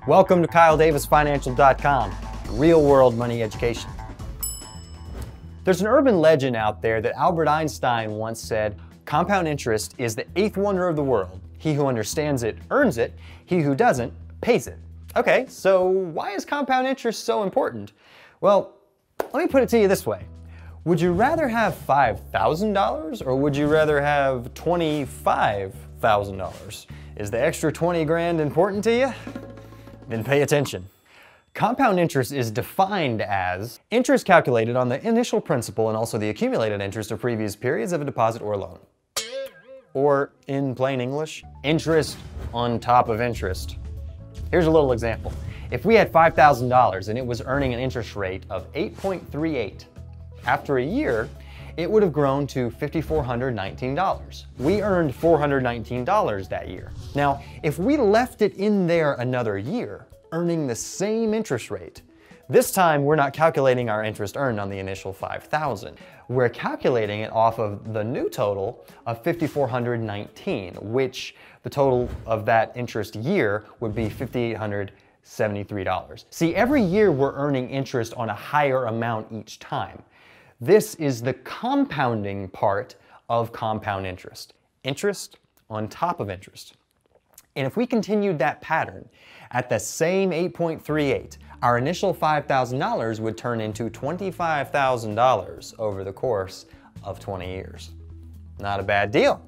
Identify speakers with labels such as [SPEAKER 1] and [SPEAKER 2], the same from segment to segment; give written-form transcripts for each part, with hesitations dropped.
[SPEAKER 1] Welcome to KyleDavisFinancial.com, real-world money education. There's an urban legend out there that Albert Einstein once said, compound interest is the eighth wonder of the world. He who understands it earns it, he who doesn't pays it. Okay, so why is compound interest so important? Well, let me put it to you this way. Would you rather have $5,000 or would you rather have $25,000? Is the extra 20 grand important to you? Then pay attention. Compound interest is defined as interest calculated on the initial principal and also the accumulated interest of previous periods of a deposit or loan. Or in plain English, interest on top of interest. Here's a little example. If we had $5,000 and it was earning an interest rate of 8.38, after a year, it would have grown to $5,419. We earned $419 that year. Now, if we left it in there another year, earning the same interest rate, this time we're not calculating our interest earned on the initial $5,000. We're calculating it off of the new total of $5,419, which the total of that interest year would be $5,873. See, every year we're earning interest on a higher amount each time. This is the compounding part of compound interest. Interest on top of interest. And if we continued that pattern at the same 8.38, our initial $5,000 would turn into $25,000 over the course of 20 years. Not a bad deal.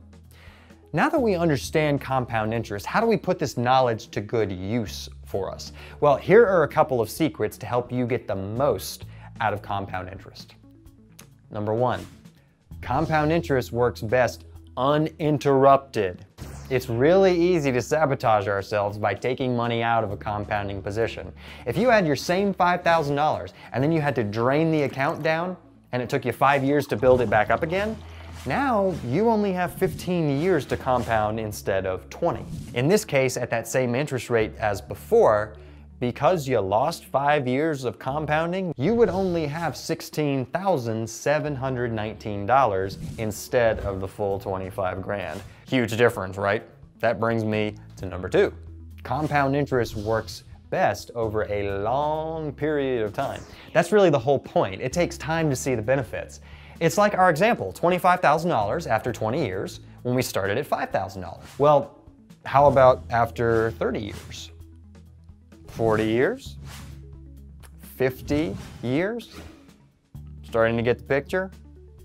[SPEAKER 1] Now that we understand compound interest, how do we put this knowledge to good use for us? Well, here are a couple of secrets to help you get the most out of compound interest. Number one, compound interest works best uninterrupted. It's really easy to sabotage ourselves by taking money out of a compounding position. If you had your same $5,000 and then you had to drain the account down and it took you 5 years to build it back up again, now you only have 15 years to compound instead of 20. In this case, at that same interest rate as before, because you lost 5 years of compounding, you would only have $16,719 instead of the full 25 grand. Huge difference, right? That brings me to number two. Compound interest works best over a long period of time. That's really the whole point. It takes time to see the benefits. It's like our example, $25,000 after 20 years when we started at $5,000. Well, how about after 30 years? 40 years? 50 years? Starting to get the picture?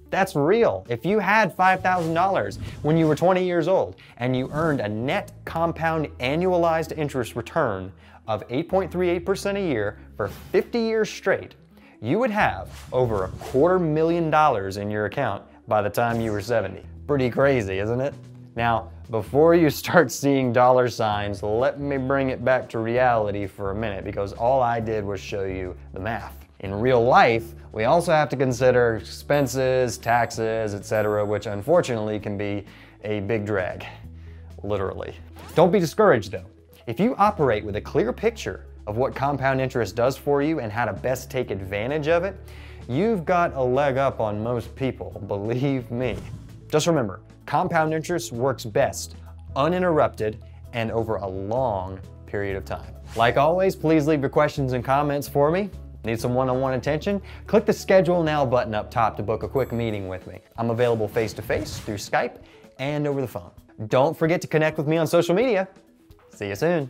[SPEAKER 1] That's real. If you had $5,000 when you were 20 years old and you earned a net compound annualized interest return of 8.38% a year for 50 years straight, you would have over $250,000 in your account by the time you were 70. Pretty crazy, isn't it? Now, before you start seeing dollar signs, let me bring it back to reality for a minute because all I did was show you the math. In real life, we also have to consider expenses, taxes, etc., which unfortunately can be a big drag, literally. Don't be discouraged though. If you operate with a clear picture of what compound interest does for you and how to best take advantage of it, you've got a leg up on most people, believe me. Just remember, compound interest works best uninterrupted and over a long period of time. Like always, please leave your questions and comments for me. Need some one-on-one attention? Click the Schedule Now button up top to book a quick meeting with me. I'm available face-to-face, through Skype, and over the phone. Don't forget to connect with me on social media. See you soon.